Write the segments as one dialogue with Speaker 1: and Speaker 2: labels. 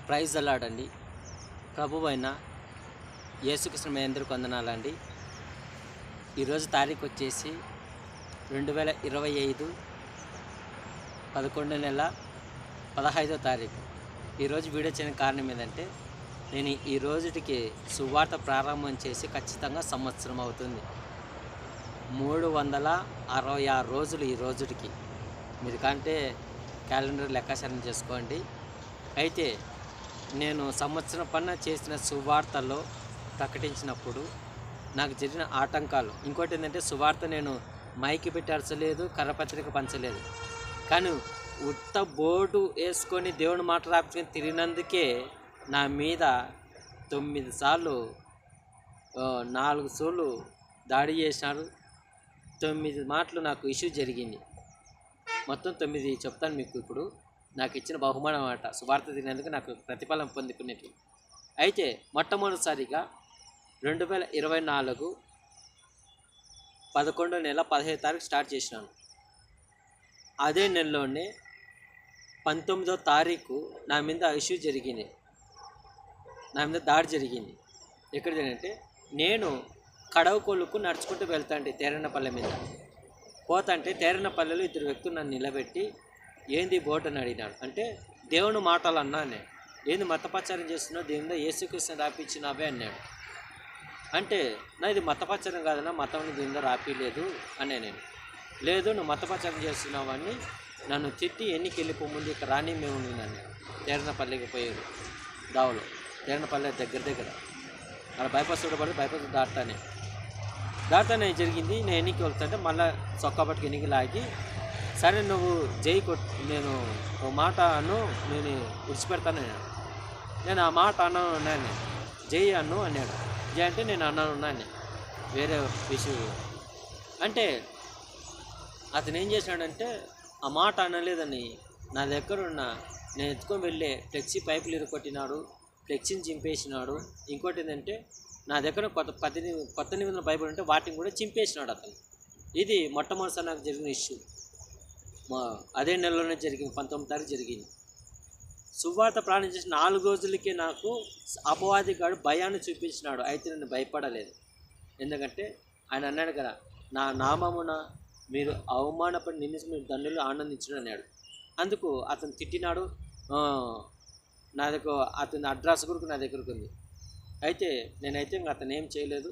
Speaker 1: Praise అలాడండి. ప్రభువైన యేసుకృష్ణ మీ అందరికీ వందనాలండి. ఈరోజు తారీఖు వచ్చేసి 2025 11 నెల 15వ తారీఖు. ఈరోజు వీడియో చేయడానికి కారణం ఏంటంటే, నేను ఈ రోజుటికి సువార్త ప్రారంభం చేసి ఖచ్చితంగా సంవత్సరం అవుతుంది. 366 రోజులు ఈ రోజుటికి. మీరు కంటే క్యాలెండర్ లెక్కాచారం చేసుకోండి. అయితే నేను సంవత్సరం పన్న చేసిన సువార్తలో ప్రకటించినప్పుడు నాకు జరిగిన ఆటంకాలు, ఇంకోటి ఏంటంటే, సువార్త నేను మైకి పెట్టి అరచలేదు, కరపత్రిక పంచలేదు, కానీ ఉత్త బోర్డు వేసుకొని దేవుని మాట రాపించుకొని తిరిగినందుకే నా మీద 9 సార్లు 4 సోళ్ళు దాడి చేసినారు. 9 మాటలు నాకు ఇష్యూ జరిగింది. మొత్తం 9 చెప్తాను మీకు. ఇప్పుడు నాకు ఇచ్చిన బహుమానం అన్నమాట, సువార్త తినేందుకు నాకు ప్రతిఫలం పొందుకునేది. అయితే మొట్టమొదటిసారిగా 2024 11 నెల 15వ తారీఖు స్టార్ట్ చేసినాను. అదే నెలలోనే 19వ తారీఖు నా మీద ఇష్యూ జరిగింది, నా మీద దాడి జరిగింది. ఎక్కడ జరిగిందంటే, నేను కడవకొల్లుకు నడుచుకుంటూ వెళ్తాంటే తేరణపల్లె మీద పోతాంటే, తేరణపల్లెలో 2 వ్యక్తులు నన్ను నిలబెట్టి, ఏంది బోట్ అని అడిగినాడు. అంటే దేవుని మాటలు అన్నానే, ఏంది మతపచారం చేస్తున్నావు, దేవుని యేసుకృష్ణ రాపించినావే అన్నాడు. అంటే నా ఇది మతపచారం కాదన్నా, మతం దీనిలో రాపిలేదు అనే. నేను లేదు, నువ్వు మతపచారం చేస్తున్నావు అని నన్ను తిట్టి, ఎన్నికి వెళ్ళిపోముందు ఇక్కడ రాని మేము అన్నాడు. తేరణపల్లికి పోయారు దావులో, తేరణపల్లె దగ్గర అక్కడ బైపాస్ పడి బైపాస్ దాటానే జరిగింది. నేను ఎన్నికి వెళ్తుంటే మళ్ళీ చొక్కాపట్టుకు ఎన్నికి లాగి, సరే నువ్వు జై నేను ఓ మాట అను, నేను విడిచిపెడతాను అన్నాడు. నేను ఆ మాట అన్నాను, జై అన్ను అన్నాడు. జై అంటే నేను అన్నాను, వేరే విషయం. అంటే అతను ఏం చేశాడంటే, ఆ మాట అనలేదని నా దగ్గర ఉన్న నేను ఎత్తుకొని వెళ్ళే ఫ్లెక్సీ పైపులు ఇరుకొట్టినాడు, ఫ్లెక్సీని చింపేసినాడు. ఇంకోటి ఏంటంటే, నా దగ్గర కొత్త నిబంధన బైబిల్ ఉంటే వాటిని కూడా చింపేసినాడు అతను. ఇది మొట్టమొదటిసారి నాకు జరిగిన ఇష్యూ. అదే నెలలోనే జరిగింది, 19వ తారీఖు జరిగింది. సువార్త ప్రాణం చేసిన 4 రోజులకే నాకు అపవాదిగాడు భయాన్ని చూపించినాడు. అయితే నేను భయపడలేదు. ఎందుకంటే ఆయన అన్నాడు కదా, నా నామమున మీరు అవమానపడి నిన్ను మీరు దండులు ఆనందించడం అన్నాడు. అందుకు అతను తిట్టినాడు. నా దగ్గర అతని అడ్రస్ కూడా నా దగ్గరకు ఉంది. అయితే నేనైతే అతను ఏం చేయలేదు,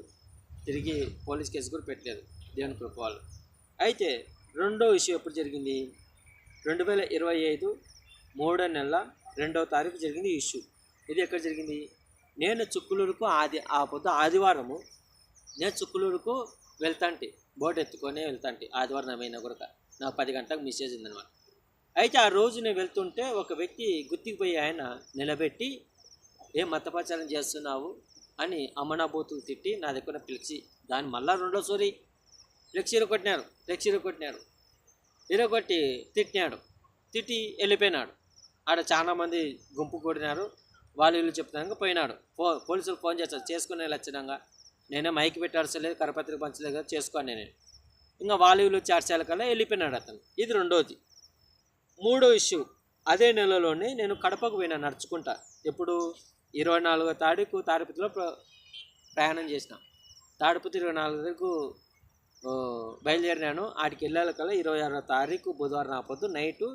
Speaker 1: తిరిగి పోలీస్ కేసు కూడా పెట్టలేదు, దేవుని కృప వల్ల. అయితే రెండో విషయం ఎప్పుడు జరిగింది, 2025 3వ నెల 2వ తారీఖు జరిగింది ఈ ఇష్యూ. ఇది ఎక్కడ జరిగింది, నేను చుక్కులూరుకు ఆ పొద్దు ఆదివారము నేను చుక్కులూరుకు వెళ్తాంటి, బోట్ ఎత్తుకొని వెళ్తాంటి. ఆదివారం నమైనా కూడా నాకు 10 గంటలకు మెసేజ్ ఉందన్నమాట. అయితే ఆ రోజు నేను వెళ్తుంటే ఒక వ్యక్తి గుర్తికిపోయి ఆయన నిలబెట్టి, ఏం మతపచారం చేస్తున్నావు అని అమ్మనాబోతులు తిట్టి నా దగ్గర ఫ్లెక్సీ, దాన్ని మళ్ళీ రెండోసారి ఫ్లెక్సీ ఇరగొట్టి తిట్టినాడు. తిట్టి వెళ్ళిపోయినాడు. ఆడ చాలామంది గుంపు కూడినారు. వాళ్ళు వీళ్ళు చెప్తున్నాక పోయినాడు. పోలీసులు ఫోన్ చేస్తారు, చేసుకునే లక్షణంగా నేనే మైకి పెట్టి అరచలేదు, కరపత్రిక పంచలేదు కదా, చేసుకోని నేను. ఇంకా వాళ్ళు వీళ్ళు చార్చాల కల్లా వెళ్ళిపోయినాడు అతను. ఇది రెండోది. మూడో ఇష్యూ, అదే నెలలోనే నేను కడపకు పోయినా నడుచుకుంటా. ఎప్పుడు 24వ తారీఖు తాడిపత్రిలో ప్రయాణం చేసిన. తాడిపత్రి 24వ తారీఖు బయలుదేరినాను. ఆడికి వెళ్ళాలి కల్లా 26వ తారీఖు బుధవారం నా పొద్దు నైటు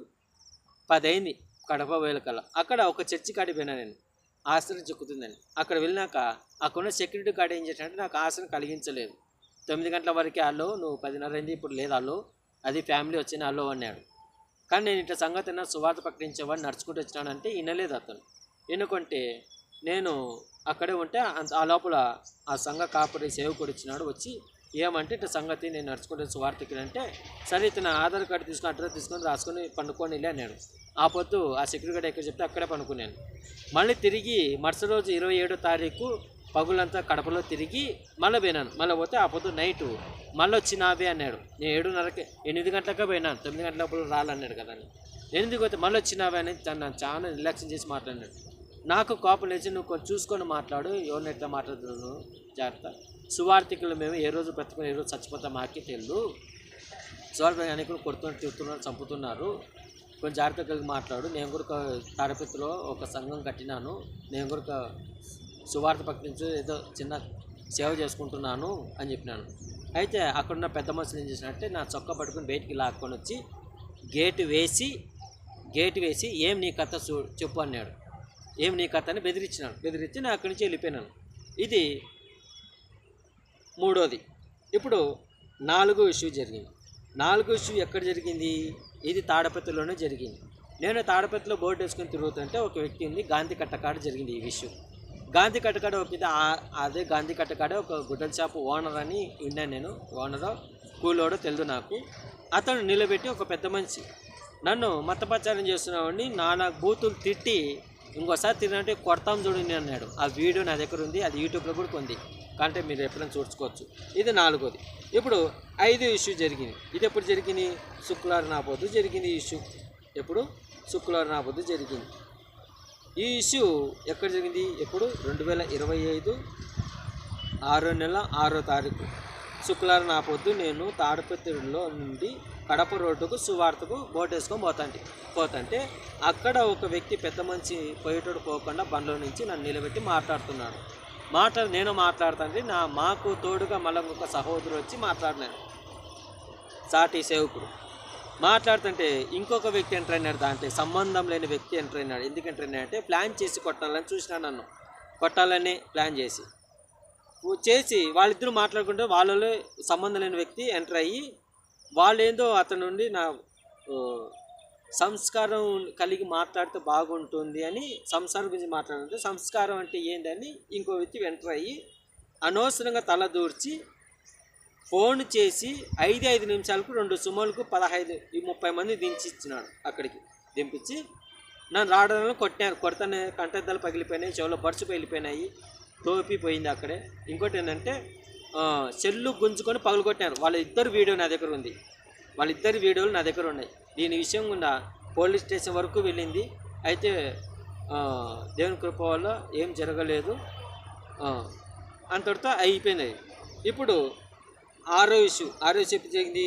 Speaker 1: 10 అయింది కడప వేలకల్లా. అక్కడ ఒక చర్చి కాడికి పోయినా నేను, ఆశ్రయం చిక్కుతుందని. అక్కడ వెళ్ళినాక అక్కడున్న సెక్యూరిటీ గార్డ్ ఏం చేసినట్టు నాకు ఆశ్రయం కలిగించలేదు. 9 గంటల వరకే అల్లో, నువ్వు 10:30 అయింది ఇప్పుడు లేదు అల్లో, అది ఫ్యామిలీ వచ్చిన అల్లో అన్నాడు. కానీ నేను ఇట్లా సంగతి అయినా సువార్త ప్రకటించేవాడిని నడుచుకుంటూ వచ్చినానంటే వినలేదు అతను. ఎందుకంటే నేను అక్కడే ఉంటే ఆ లోపల ఆ సంఘ కాపరి సేవకుడు వచ్చినాడు. వచ్చి ఏమంటే ఇట్లా సంగతి నేను నడుచుకుంటే సువార్తకి అంటే, సరే ఇతను ఆధార్ కార్డు తీసుకుని అడ్రస్ తీసుకొని రాసుకొని పండుకొని వెళ్ళి అన్నాడు. ఆ పొద్దు ఆ సెక్యూరిటీ గార్డ్ ఎక్కడ చెప్తే అక్కడే పండుకున్నాను. మళ్ళీ తిరిగి మరుసటి రోజు 27వ తారీఖు పగులంతా కడపలో తిరిగి మళ్ళీ పోయినాను. మళ్ళీ పోతే ఆ పొద్దు నైటు మళ్ళీ వచ్చినావే అన్నాడు. నేను 7:30కి 8 గంటలకే పోయినాను, 9 గంటల లోపల రాలన్నాడు కదా. నేను ఎందుకు పోతే మళ్ళీ వచ్చినావే అని నన్ను చాలా రిలాక్షన్ చేసి మాట్లాడినాడు. నాకు కోపం లేచి, నువ్వు కొంచెం చూసుకొని మాట్లాడు, ఎవరిని ఎట్లా మాట్లాడుతున్నావు జాగ్రత్త. సువార్థికులు మేము ఏ రోజు బ్రతుకుని ఏ రోజు చచ్చిపోతాం మాకే తెలియదు. సువార్థ అనేకులు కొడుతున్నారు, తిడుతున్నారు, చంపుతున్నారు. కొంచెం జాగ్రత్త కలిగి మాట్లాడు, నేను కూడా తాడపత్రిలో ఒక సంఘం కట్టినాను, నేను కూడా సువార్త ప్రకటించు ఏదో చిన్న సేవ చేసుకుంటున్నాను అని చెప్పినాను. అయితే అక్కడున్న పెద్ద మనుషులు ఏం చేసినట్టే నా చొక్కా పట్టుకుని బయటికి లాక్కొని వచ్చి గేటు వేసి ఏం నీ కథ చెప్పు అన్నాడు. ఏం నీ కథ అని బెదిరించి నేను అక్కడి నుంచి వెళ్ళిపోయినాను. ఇది మూడోది. ఇప్పుడు 4వ ఇష్యూ జరిగింది. 4వ ఇష్యూ ఎక్కడ జరిగింది? ఇది తాడపత్రిలోనే జరిగింది. నేను తాడపత్రిలో బోర్డు వేసుకొని తిరుగుతుంటే ఒక వ్యక్తి ఉంది, గాంధీ కట్టకాడ జరిగింది ఈ విషయం. గాంధీ కట్టకాడ అదే గాంధీ కట్టకాడ ఒక గుడ్డల షాపు ఓనర్ అని విన్నాను నేను. ఓనరో కూలోడో తెలియదు నాకు. అతను నిలబెట్టి ఒక పెద్ద మనిషి నన్ను మతప్రచారం చేస్తున్నామని నానా బూతులు తిట్టి ఇంకోసారి తిరిగినట్టే కొడతాం చూడండి అన్నాడు. ఆ వీడియో నా దగ్గర ఉంది, అది యూట్యూబ్లో కూడా ఉంది, కంటే మీరు ఎప్పుడైనా చూసుకోవచ్చు. ఇది 4వది. ఇప్పుడు 5వ ఇష్యూ జరిగింది. ఇది ఎప్పుడు జరిగింది? శుక్రవారం నా పొద్దు జరిగింది ఈ ఇష్యూ. ఎప్పుడు? శుక్రవారం నా పొద్దు జరిగింది. ఈ ఇష్యూ ఎక్కడ జరిగింది? ఎప్పుడు? 2025 6వ నెల 6వ తారీఖు శుక్రవారం నా పొద్దు నేను తాడపత్రిలో నుండి కడప రోడ్డుకు సువార్తకు బోట్ వేసుకొని పోతుంటే అక్కడ ఒక వ్యక్తి పెద్ద మనిషి పోయేటోడు పోకుండా బండ్లో నుంచి నన్ను నిలబెట్టి మాట్లాడుతున్నాడు. నేను మాట్లాడుతుంటే మాకు తోడుగా మళ్ళీ ఒక సహోదరు వచ్చి మాట్లాడినాను, సాటి సేవకుడు మాట్లాడుతుంటే ఇంకొక వ్యక్తి ఎంటర్ అయినాడు. దాంట్లో సంబంధం లేని వ్యక్తి ఎంటర్ అయినాడు. ఎందుకు ఎంటర్ అయినాడంటే ప్లాన్ చేసి కొట్టాలని చూసినాడు, నన్ను కొట్టాలని ప్లాన్ చేసి వాళ్ళిద్దరూ మాట్లాడుకుంటే వాళ్ళలో సంబంధం లేని వ్యక్తి ఎంటర్ అయ్యి వాళ్ళేందో అతని నుండి నా సంస్కారం కలిగి మాట్లాడితే బాగుంటుంది అని సంస్కారం గురించి మాట్లాడుతుంటే సంస్కారం అంటే ఏందని ఇంకో వ్యక్తి ఎంటర్ అయ్యి అనవసరంగా తల దూర్చి ఫోన్ చేసి 5 నిమిషాలకు 2 సుమోలకు 30 మంది దించిచ్చినాడు. అక్కడికి దింపించి నన్ను రావడంలో కొడతానే కంటెద్దాలు పగిలిపోయినాయి, చెవులో బర్డ్స్ వెళ్ళిపోయినాయి, తోపి పోయింది అక్కడే. ఇంకోటి ఏంటంటే సెల్లు గుంజుకొని పగలగొట్టారు. వాళ్ళిద్దరు వీడియో నా దగ్గర ఉంది, వాళ్ళిద్దరి వీడియోలు నా దగ్గర ఉన్నాయి. దీని విషయం కూడా పోలీస్ స్టేషన్ వరకు వెళ్ళింది. అయితే దేవుని కృప వల్ల ఏం జరగలేదు, అంతటితో అయిపోయింది. ఇప్పుడు 6వ ఇష్యూ ఎప్పుడు జరిగింది?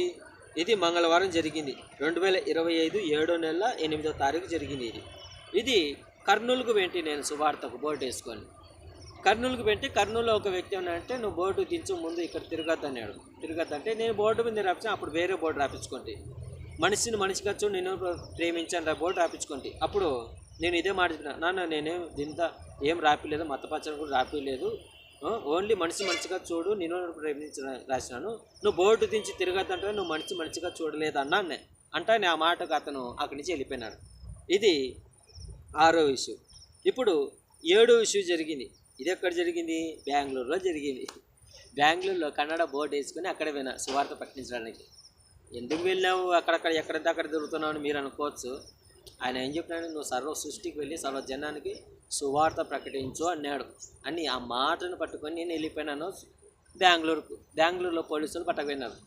Speaker 1: ఇది మంగళవారం జరిగింది. 2025 7వ నెల 8వ తారీఖు జరిగింది. ఇది కర్నూలుకు వెంటి నేను సువార్తకు బోర్డు వేసుకొని కర్నూలుకు పెట్టి కర్నూలులో ఒక వ్యక్తి ఉన్నాడంటే నువ్వు బోర్డు దించు ముందు ఇక్కడ తిరగద్దన్నాడు. తిరగద్దంటే నేను బోర్డు మీద రాపించాను. అప్పుడు వేరే బోర్డు రాపించుకోండి, మనిషిగా చూడు నేను ప్రేమించాను బోర్డు రాపించుకోండి. అప్పుడు నేను ఇదే మాట చెప్పిన, నాన్న నేనేం దీంతో ఏం రాపిలేదు, మతపరచడం కూడా రాపిలేదు, ఓన్లీ మనిషిగా చూడు నేను ప్రేమించిన రాసినాను, నువ్వు బోర్డు దించి తిరగద్దంటే నువ్వు మనిషిగా చూడలేదన్నా అంటే ఆ మాటకు అతను అక్కడి నుంచి వెళ్ళిపోయినాడు. ఇది 6వ ఇష్యూ. ఇప్పుడు 7వ ఇష్యూ జరిగింది. ఇది ఎక్కడ జరిగింది? బెంగళూరులో జరిగింది. బెంగళూరులో కన్నడ బోర్డు వేసుకొని అక్కడ పోయినా సువార్త ప్రకటించడానికి. ఎందుకు వెళ్ళావు అక్కడక్కడ ఎక్కడంతా అక్కడ దొరుకుతున్నావు అని మీరు అనుకోవచ్చు. ఆయన ఏం చెప్పినాడు? నువ్వు సర్వ సృష్టికి వెళ్ళి సర్వ జనానికి సువార్త ప్రకటించు అన్నాడు అని ఆ మాటను పట్టుకొని నేను వెళ్ళిపోయినాను బెంగళూరులో పోలీసులు పట్టకపోయినారు.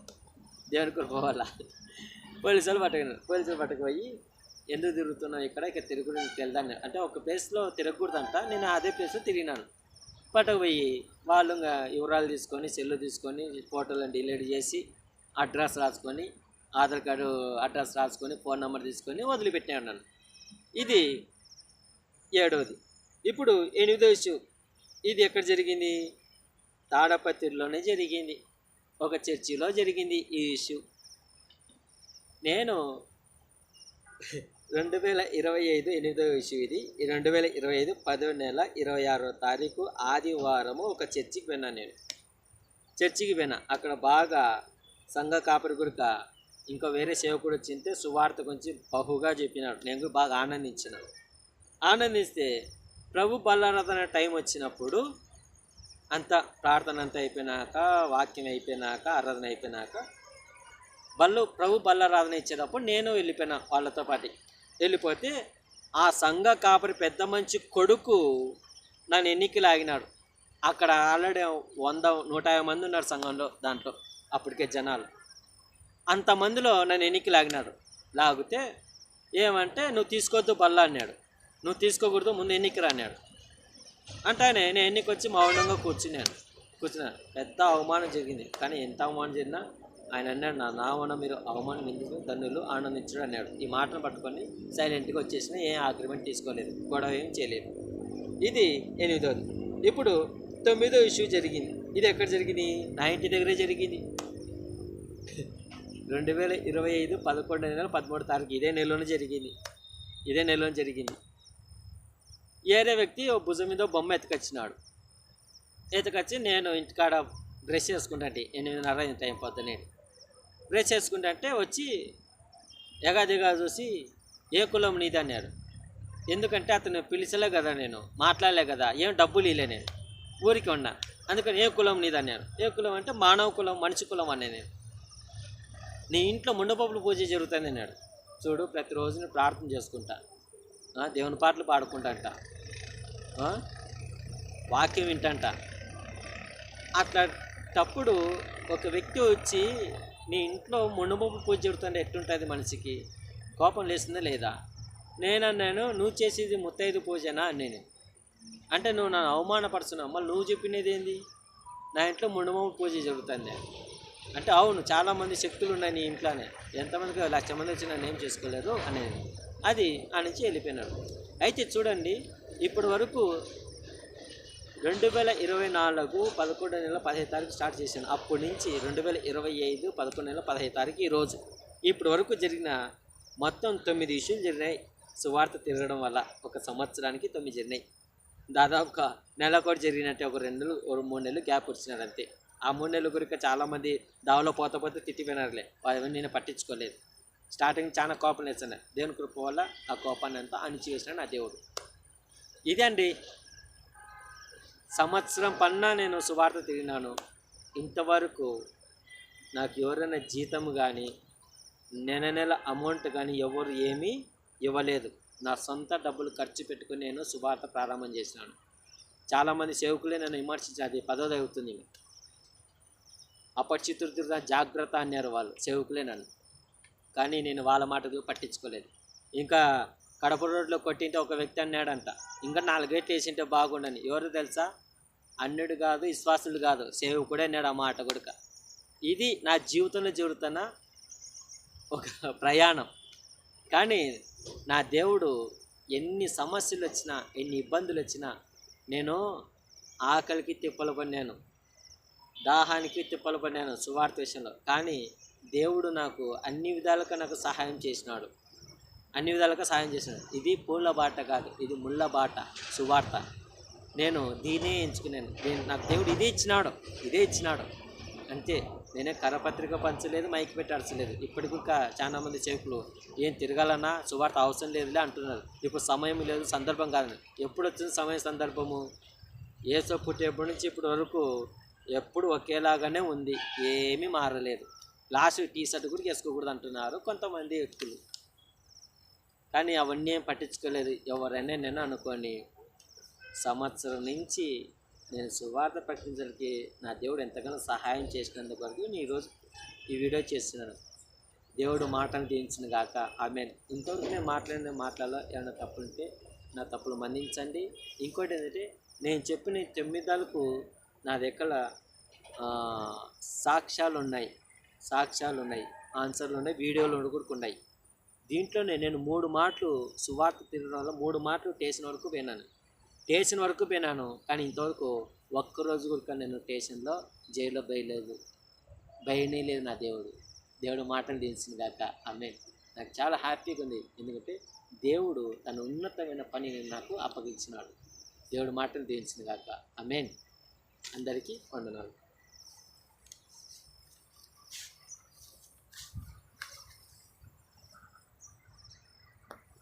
Speaker 1: దేవుని కృప వల్ల పోలీసులు పట్టుకుపోయి ఎందుకు తిరుగుతున్నావు ఇక్కడ తిరుగుడు తెలుదాన్ని అంటే ఒక ప్లేస్లో తిరగకూడదంట. నేను అదే ప్లేస్లో తిరిగినాను. పట్టుకుపోయి వాళ్ళు ఇంకా వివరాలు తీసుకొని సెల్లు తీసుకొని ఫోటోలను డిలీట్ చేసి అడ్రస్ రాసుకొని ఆధార్ కార్డు అడ్రస్ రాసుకొని ఫోన్ నెంబర్ తీసుకొని వదిలిపెట్టాను నన్ను. ఇది 7వది. ఇప్పుడు 8వ ఇష్యూ. ఇది ఎక్కడ జరిగింది? తాడపత్రిలోనే జరిగింది, ఒక చర్చిలో జరిగింది ఈ ఇష్యూ. నేను 2025 8వ ఇష్యూ ఇది. 2025 10వ నెల 26వ తారీఖు ఆదివారము ఒక చర్చికి పోయినాను. నేను చర్చికి పోయినా. అక్కడ బాగా సంఘ కాపరి గురిక ఇంకో వేరే సేవకుడు వచ్చింటే సువార్త గురించి బహుగా చెప్పినాడు. నేను బాగా ఆనందిస్తే ప్రభు బల్లారాధన టైం వచ్చినప్పుడు అంతా ప్రార్థన అంతా అయిపోయినాక వాక్యం అయిపోయినాక ఆరాధన అయిపోయినాక ప్రభు బల్లారాధన ఇచ్చేటప్పుడు నేను వెళ్ళిపోయినా వాళ్ళతో పాటు. వెళ్ళిపోతే ఆ సంఘ కాపరి పెద్ద మంచి కొడుకు నన్ను ఎన్నికలు లాగినాడు. అక్కడ ఆల్రెడీ 100-150 మంది ఉన్నారు సంఘంలో. దాంట్లో అప్పటికే జనాలు అంతమందిలో నన్ను ఎన్నికలు లాగితే ఏమంటే నువ్వు తీసుకోవద్దు బల్ల అన్నాడు. నువ్వు తీసుకోకూడదు ముందు ఎన్నికరా అన్నాడు. అంటే నేను ఎన్నిక వచ్చి మౌనంగా కూర్చున్నాను. పెద్ద అవమానం జరిగింది. కానీ ఎంత అవమానం జరిగినా ఆయన అన్నాడు, నా నామమున మీరు అవమానం ఎందుకు ధన్యులు ఆనందించడు అన్నాడు. ఈ మాటను పట్టుకొని సైలెంట్గా వచ్చేసిన, ఏం అగ్రిమెంట్ తీసుకోలేదు, గొడవ ఏం చేయలేదు. ఇది 8వది. ఇప్పుడు 9వ ఇష్యూ జరిగింది. ఇది ఎక్కడ జరిగింది? నా ఇంటి దగ్గరే జరిగింది. 2025 11వ నెల 13వ తారీఖు ఇదే నెలలోనే జరిగింది. ఏరే వ్యక్తి ఓ భుజం మీద బొమ్మ ఎత్తుకొచ్చి నేను ఇంటికాడ బ్రష్ చేసుకుంటా, 8:30 టైం పొద్దునే బ్రష్ చేసుకుంటా అంటే వచ్చి ఎగాదిగా చూసి ఏ కులం నీది అన్నాడు. ఎందుకంటే అతను పిలిచలే కదా, నేను మాట్లాడలే కదా, ఏం డబ్బులు ఇలే, నేను ఊరికి ఉన్నా, అందుకని ఏ కులం నీది అన్నాడు. ఏ కులం అంటే మానవ కులం, మనిషి కులం అన్నా. నేను నీ ఇంట్లో ముండపప్పులు పూజ జరుగుతుంది అన్నాడు. చూడు, ప్రతిరోజు నేను ప్రార్థన చేసుకుంటా, దేవుని పాటలు పాడుకుంటా అంట, వాక్యం వింటంట. అట్లాంటప్పుడు ఒక వ్యక్తి వచ్చి నీ ఇంట్లో ముండపప్పు పూజ జరుగుతుంటే ఎట్లుంటుంది? మనిషికి కోపం లేస్తుందా లేదా? నేనన్నాను, నువ్వు చేసేది ముత్తైదు పూజనా అని. అంటే నువ్వు నన్ను అవమానపరుస్తున్నావు. మళ్ళీ నువ్వు చెప్పినది ఏంది? నా ఇంట్లో ముండపప్పు పూజ జరుగుతుంది అంటే, అవును, చాలామంది శక్తులు ఉన్నాయి నీ ఇంట్లోనే, ఎంతమందికి 1,00,000 మంది వచ్చి నన్ను ఏం చేసుకోలేరు అనేది. అది ఆ నుంచి వెళ్ళిపోయినాడు. అయితే చూడండి, ఇప్పటి వరకు 2024 11వ నెల 15వ తారీఖు స్టార్ట్ చేశాను. అప్పటి నుంచి 2025 11వ నెల 15వ తారీఖు ఈరోజు ఇప్పటి వరకు జరిగిన మొత్తం 9 ఇష్యూలు జరిగినాయి. సువార్త తిరగడం వల్ల ఒక సంవత్సరానికి 9 జరిగినాయి. దాదాపుగా నెల కూడా జరిగినట్టే, ఒక 2 నెలలు 3 నెలలు గ్యాప్ వచ్చినారు అంతే. ఆ 3 నెలల గురికి చాలామంది దావలో పోతే తిట్టిపోయినారులే, అవన్నీ నేను పట్టించుకోలేదు. స్టార్టింగ్ చాలా కోపం వేసాను. దేవుని కృప వల్ల ఆ కోపాన్ని అంతా అణిచివేసినాడు నా దేవుడు. ఇదే అండి, సంవత్సరం పన్నా నేను సువార్త తిరిగినాను. ఇంతవరకు నాకు ఎవరైనా జీతం కానీ నెల అమౌంట్ కానీ ఎవరు ఏమీ ఇవ్వలేదు. నా సొంత డబ్బులు ఖర్చు పెట్టుకుని నేను సువార్త ప్రారంభం చేసినాను. చాలామంది సేవకులే నన్ను విమర్శించారు, అది 10వ అవుతుంది, అపరిచితుడిగా జాగ్రత్త అన్నారు వాళ్ళు, సేవకులే నన్ను. కానీ నేను వాళ్ళ మాటలు పట్టించుకోలేదు. ఇంకా కడప రోడ్లో కొట్టింటే ఒక వ్యక్తి అన్నాడంట, ఇంకా 4 గేట్లు వేసింటే బాగుండని. ఎవరు తెలుసా? అన్యుడు కాదు, విశ్వాసుడు కాదు, సేవకుడే అన్నాడు ఆ మాట కొడుక. ఇది నా జీవితంలో జరుగుతున్న ఒక ప్రయాణం. కానీ నా దేవుడు ఎన్ని సమస్యలు వచ్చినా, ఎన్ని ఇబ్బందులు వచ్చినా, నేను ఆకలికి తిప్పలు పడినాను, దాహానికి తిప్పలు పడినాను సువార్త విషయంలో. కానీ దేవుడు నాకు అన్ని విధాలుగా నాకు సహాయం చేసినాడు. ఇది పూల బాట కాదు, ఇది ముళ్ళ బాట సువార్త. నేను దీనే ఎంచుకున్నాను. నాకు దేవుడు ఇదే ఇచ్చినాడు అంతే. నేనే కరపత్రిక పంచలేదు, మైక్ పెట్టి అరచలేదు. ఇప్పటికి చాలామంది సేవకులు ఏం తిరగాలన్నా సువార్త అవసరం లేదులే అంటున్నారు. ఇప్పుడు సమయం లేదు, సందర్భం కాదని. ఎప్పుడు వచ్చింది సమయం సందర్భము? యేసు పుట్టేప్పటి నుంచి ఇప్పటి వరకు ఎప్పుడు ఒకేలాగానే ఉంది, ఏమీ మారలేదు. లాస్ట్ టీ-షర్ట్ కూడా వేసుకోకూడదు అంటున్నారు కొంతమంది వ్యక్తులు. కానీ అవన్నీ ఏం పట్టించుకోలేదు. ఎవరైనా నేను అనుకోని సంవత్సరం నుంచి నేను సువార్త ప్రకటించడానికి నా దేవుడు ఎంతగానో సహాయం చేసినందుకు వరకు నేను ఈరోజు ఈ వీడియో చేస్తున్నాను. దేవుడు మాటలు దీవించిన గాక. ఆమేన్. ఇంతవరకు నేను మాట్లాడిన మాటలలో ఏమైనా తప్పులుంటే నా తప్పులు మన్నించండి. ఇంకోటి ఏంటంటే, నేను చెప్పిన 9 నా దగ్గర సాక్ష్యాలు ఉన్నాయి, ఆన్సర్లు ఉన్నాయి, వీడియోలు కూడా ఉన్నాయి. దీంట్లోనే నేను 3 మాటలు సువార్త తిరగడం వల్ల 3 మాటలు స్టేషన్ వరకు పోయినాను. కానీ ఇంతవరకు ఒక్కరోజు కూడా నేను స్టేషన్లో జైల్లో భయనే లేదు. నా దేవుడు మాటలు దించింది కాక. ఆమేన్. నాకు చాలా హ్యాపీగా ఉంది. ఎందుకంటే దేవుడు తన ఉన్నతమైన పనిని నాకు అప్పగించినాడు. దేవుడు మాటలు దించింది కాక. ఆమేన్. అందరికీ వందనాలు.